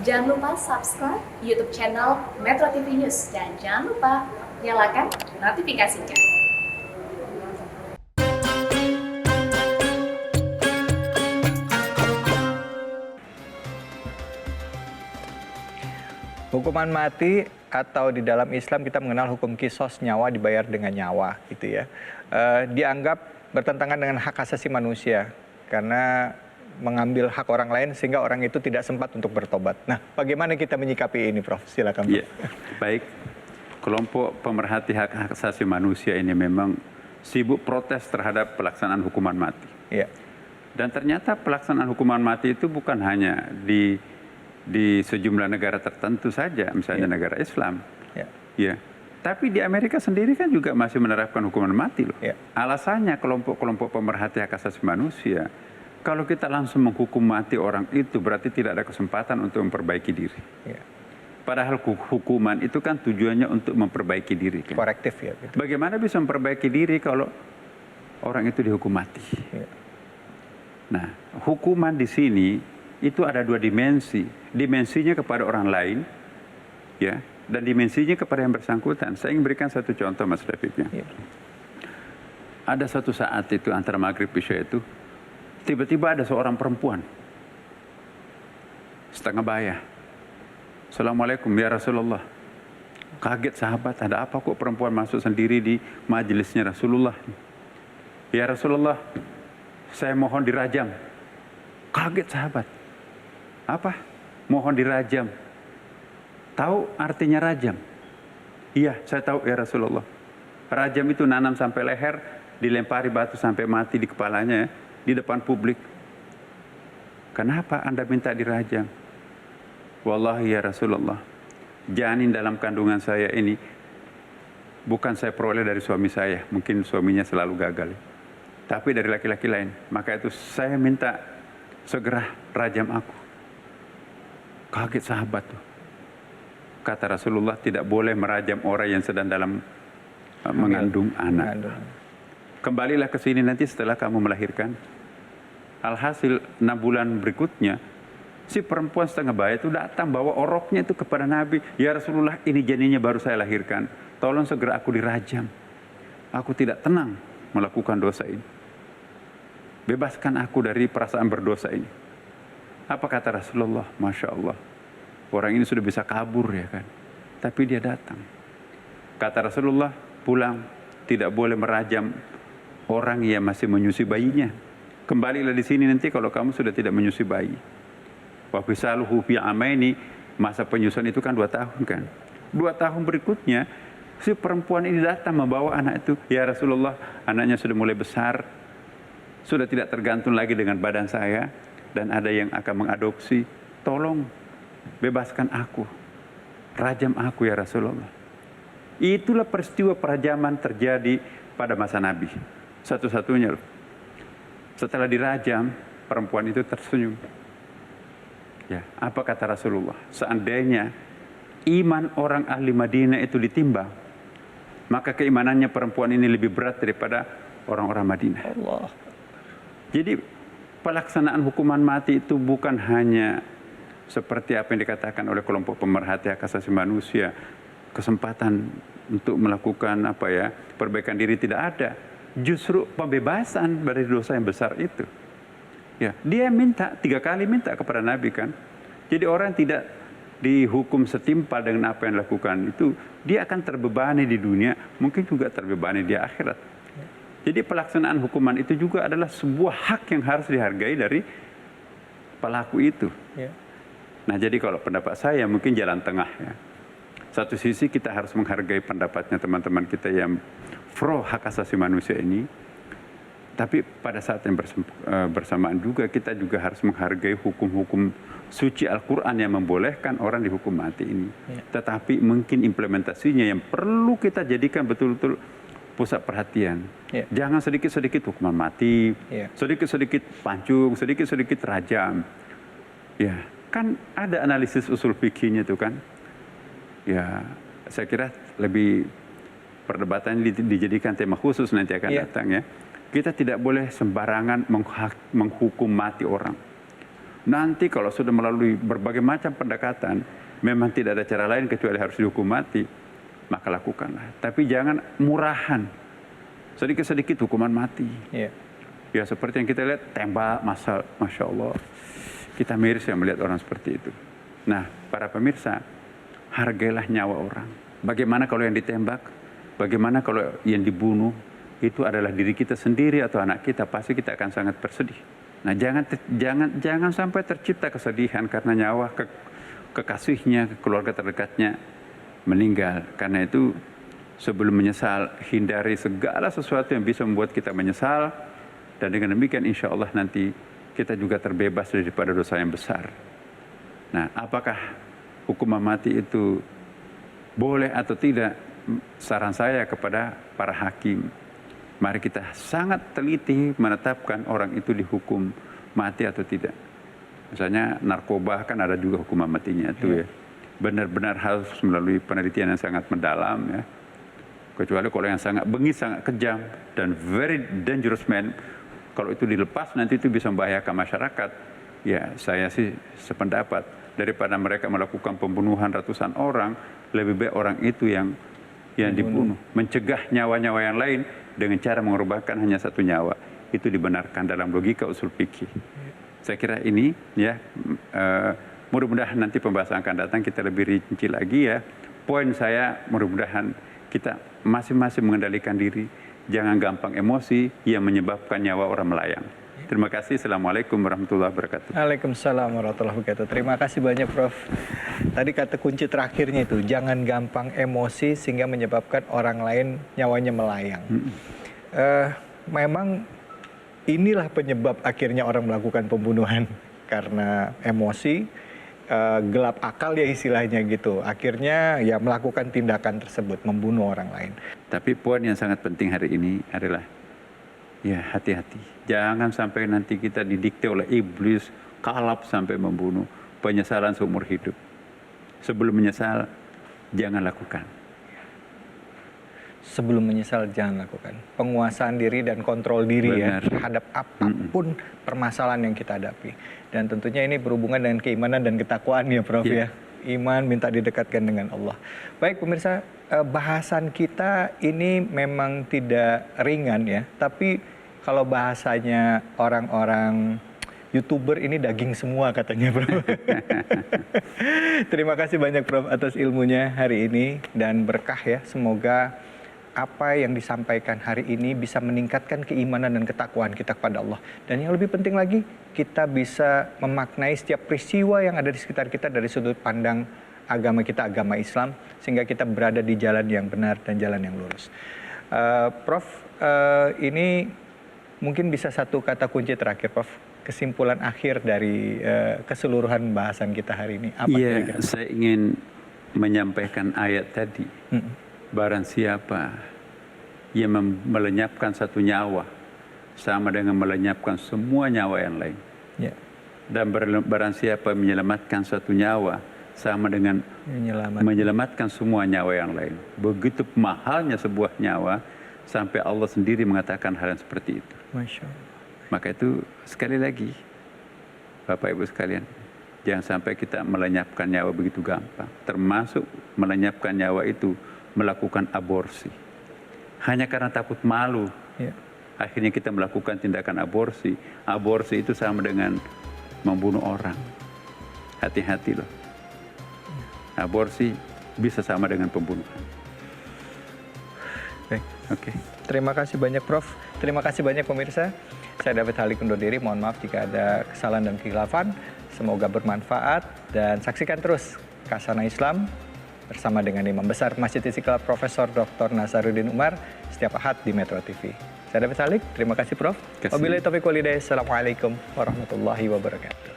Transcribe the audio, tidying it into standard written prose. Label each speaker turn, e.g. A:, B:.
A: Jangan lupa subscribe YouTube channel Metro TV News dan jangan lupa nyalakan notifikasinya.
B: Hukuman mati atau di dalam Islam kita mengenal hukum kisos, nyawa dibayar dengan nyawa gitu ya. Dianggap bertentangan dengan hak asasi manusia karena mengambil hak orang lain sehingga orang itu tidak sempat untuk bertobat. Nah, bagaimana kita menyikapi ini, Prof? Silakan.
C: Ya, baik. Kelompok pemerhati hak asasi manusia ini memang sibuk protes terhadap pelaksanaan hukuman mati.
B: Ya. Dan
C: ternyata pelaksanaan hukuman mati itu bukan hanya di sejumlah negara tertentu saja, misalnya negara Islam. Ya. Tapi di Amerika sendiri kan juga masih menerapkan hukuman mati loh. Alasannya kelompok-kelompok pemerhati hak asasi manusia, kalau kita langsung menghukum mati orang itu berarti tidak ada kesempatan untuk memperbaiki diri. Padahal hukuman itu kan tujuannya untuk memperbaiki diri. Kan?
B: Korektif ya. Gitu.
C: Bagaimana bisa memperbaiki diri kalau orang itu dihukum mati? Nah, hukuman di sini itu ada dua dimensi. Dimensinya kepada orang lain, ya, dan dimensinya kepada yang bersangkutan. Saya ingin berikan satu contoh, Mas David. Ya. Ada satu saat itu antara maghrib isya itu, tiba-tiba ada seorang perempuan, setengah baya. Assalamualaikum ya Rasulullah. Kaget sahabat, ada apa kok perempuan masuk sendiri di majelisnya Rasulullah? Ya Rasulullah, saya mohon dirajam. Kaget sahabat. Apa? Mohon dirajam. Tahu artinya rajam? Iya, saya tahu ya Rasulullah. Rajam itu nanam sampai leher, dilempari batu sampai mati di kepalanya ya, di depan publik. Kenapa Anda minta dirajam? Wallahi ya Rasulullah, janin dalam kandungan saya ini bukan saya peroleh dari suami saya. Mungkin suaminya selalu gagal. Tapi dari laki-laki lain. Maka itu saya minta segera rajam aku. Kaget sahabat tuh. Kata Rasulullah tidak boleh merajam orang yang sedang dalam mengandung anak. Kembalilah ke sini nanti setelah kamu melahirkan. Alhasil 6 bulan berikutnya, si perempuan setengah baya itu datang bawa oroknya itu kepada Nabi. Ya Rasulullah, ini janinnya baru saya lahirkan. Tolong segera aku dirajam. Aku tidak tenang melakukan dosa ini. Bebaskan aku dari perasaan berdosa ini. Apa kata Rasulullah? Masya Allah. Orang ini sudah bisa kabur ya kan. Tapi dia datang. Kata Rasulullah, pulang. Tidak boleh merajam orang yang masih menyusui bayinya. Kembalilah di sini nanti kalau kamu sudah tidak menyusui bayi. Wa fisaluhu fi amaini, masa penyusuan itu kan 2 tahun kan. 2 tahun berikutnya, si perempuan ini datang membawa anak itu. Ya Rasulullah, anaknya sudah mulai besar. Sudah tidak tergantung lagi dengan badan saya. Dan ada yang akan mengadopsi, tolong bebaskan aku, rajam aku ya Rasulullah. Itulah peristiwa perajaman terjadi pada masa Nabi, satu-satunya. Setelah dirajam, perempuan itu tersenyum. Ya, apa kata Rasulullah? Seandainya iman orang ahli Madinah itu ditimbang, maka keimanannya perempuan ini lebih berat daripada orang-orang Madinah.
B: Allah.
C: Jadi pelaksanaan hukuman mati itu bukan hanya seperti apa yang dikatakan oleh kelompok pemerhati hak asasi manusia, kesempatan untuk melakukan perbaikan diri tidak ada. Justru pembebasan dari dosa yang besar itu. Ya, dia minta 3 kali minta kepada Nabi kan. Jadi orang tidak dihukum setimpal dengan apa yang dilakukan itu, dia akan terbebani di dunia, mungkin juga terbebani di akhirat. Jadi pelaksanaan hukuman itu juga adalah sebuah hak yang harus dihargai dari pelaku itu. Nah, jadi kalau pendapat saya mungkin jalan tengah ya. Satu sisi kita harus menghargai pendapatnya teman-teman kita yang pro hak asasi manusia ini. Tapi pada saat yang bersamaan juga kita juga harus menghargai hukum-hukum suci Al-Quran yang membolehkan orang dihukum mati ini. Tetapi mungkin implementasinya yang perlu kita jadikan betul-betul pusat perhatian. Jangan sedikit-sedikit hukuman mati, sedikit-sedikit pancung, sedikit-sedikit rajam. Ya, kan ada analisis usul fikihnya itu kan. Ya, saya kira lebih perdebatan dijadikan tema khusus nanti akan datang ya. Kita tidak boleh sembarangan menghukum mati orang. Nanti kalau sudah melalui berbagai macam pendekatan, memang tidak ada cara lain kecuali harus dihukum mati, maka lakukanlah. Tapi jangan murahan, sedikit-sedikit hukuman mati.
B: Iya.
C: Ya seperti yang kita lihat, tembak, Masya Allah. Kita miris yang melihat orang seperti itu. Nah, para pemirsa, hargailah nyawa orang. Bagaimana kalau yang ditembak? Bagaimana kalau yang dibunuh? Itu adalah diri kita sendiri atau anak kita, pasti kita akan sangat bersedih. Nah, jangan sampai tercipta kesedihan karena nyawa kekasihnya, keluarga terdekatnya meninggal. Karena itu sebelum menyesal, hindari segala sesuatu yang bisa membuat kita menyesal. Dan dengan demikian insya Allah nanti kita juga terbebas daripada dosa yang besar. Nah, apakah hukuman mati itu boleh atau tidak? Saran saya kepada para hakim, mari kita sangat teliti menetapkan orang itu dihukum mati atau tidak. Misalnya narkoba kan ada juga hukuman matinya itu ya. Benar-benar harus melalui penelitian yang sangat mendalam ya. Kecuali kalau yang sangat bengis, sangat kejam dan very dangerous man, kalau itu dilepas nanti itu bisa membahayakan masyarakat. Ya, saya sih sependapat, daripada mereka melakukan pembunuhan ratusan orang, lebih baik orang itu yang dibunuh. Mencegah nyawa-nyawa yang lain dengan cara mengorbankan hanya satu nyawa. Itu dibenarkan dalam logika usul fikih. Saya kira ini ya, mudah-mudahan nanti pembahasan akan datang kita lebih rinci lagi ya. Poin saya mudah-mudahan kita masing-masing mengendalikan diri, jangan gampang emosi yang menyebabkan nyawa orang melayang. Terima kasih. Assalamualaikum warahmatullahi wabarakatuh.
B: Waalaikumsalam warahmatullahi wabarakatuh. Terima kasih banyak Prof. Tadi kata kunci terakhirnya itu, jangan gampang emosi sehingga menyebabkan orang lain nyawanya melayang. Memang inilah penyebab akhirnya orang melakukan pembunuhan. Karena emosi, gelap akal ya istilahnya gitu. Akhirnya ya melakukan tindakan tersebut, membunuh orang lain.
C: Tapi poin yang sangat penting hari ini adalah, ya hati-hati. Jangan sampai nanti kita didikte oleh iblis, kalap sampai membunuh. Penyesalan seumur hidup. Sebelum menyesal, jangan lakukan.
B: Sebelum menyesal, jangan lakukan. Penguasaan diri dan kontrol diri ya terhadap apapun permasalahan yang kita hadapi. Dan tentunya ini berhubungan dengan keimanan dan ketakwaan ya Prof ya. Iman minta didekatkan dengan Allah. Baik pemirsa, bahasan kita ini memang tidak ringan ya. Tapi kalau bahasanya orang-orang YouTuber ini daging semua katanya Prof. Terima kasih banyak Prof atas ilmunya hari ini dan berkah ya. Semoga apa yang disampaikan hari ini bisa meningkatkan keimanan dan ketakwaan kita kepada Allah. Dan yang lebih penting lagi, kita bisa memaknai setiap peristiwa yang ada di sekitar kita dari sudut pandang agama kita, agama Islam, sehingga kita berada di jalan yang benar dan jalan yang lurus. Prof, ini mungkin bisa satu kata kunci terakhir, Prof. Kesimpulan akhir dari keseluruhan bahasan kita hari ini. Apa kira-kira?
C: Saya ingin menyampaikan ayat tadi. Barang siapa yang melenyapkan satu nyawa, sama dengan melenyapkan semua nyawa yang lain. Dan barang siapa menyelamatkan satu nyawa, sama dengan menyelamatkan semua nyawa yang lain. Begitu mahalnya sebuah nyawa, sampai Allah sendiri mengatakan hal yang seperti itu.
B: Masya Allah.
C: Maka itu sekali lagi, Bapak Ibu sekalian, jangan sampai kita melenyapkan nyawa begitu gampang. Termasuk melenyapkan nyawa itu melakukan aborsi. Hanya karena takut malu, akhirnya kita melakukan tindakan aborsi. Aborsi itu sama dengan membunuh orang. Hati-hati loh. Aborsi bisa sama dengan pembunuhan.
B: Oke. Terima kasih banyak Prof. Terima kasih banyak pemirsa. Saya David Halik undur diri. Mohon maaf jika ada kesalahan dan kekhilafan. Semoga bermanfaat dan saksikan terus Khazanah Islam bersama dengan Imam Besar Masjid Istiqlal Profesor Dr. Nasaruddin Umar setiap Ahad di Metro TV. Saya David Halik. Terima kasih Prof. Wabillahi taufiq wal hidayah. Assalamualaikum warahmatullahi wabarakatuh.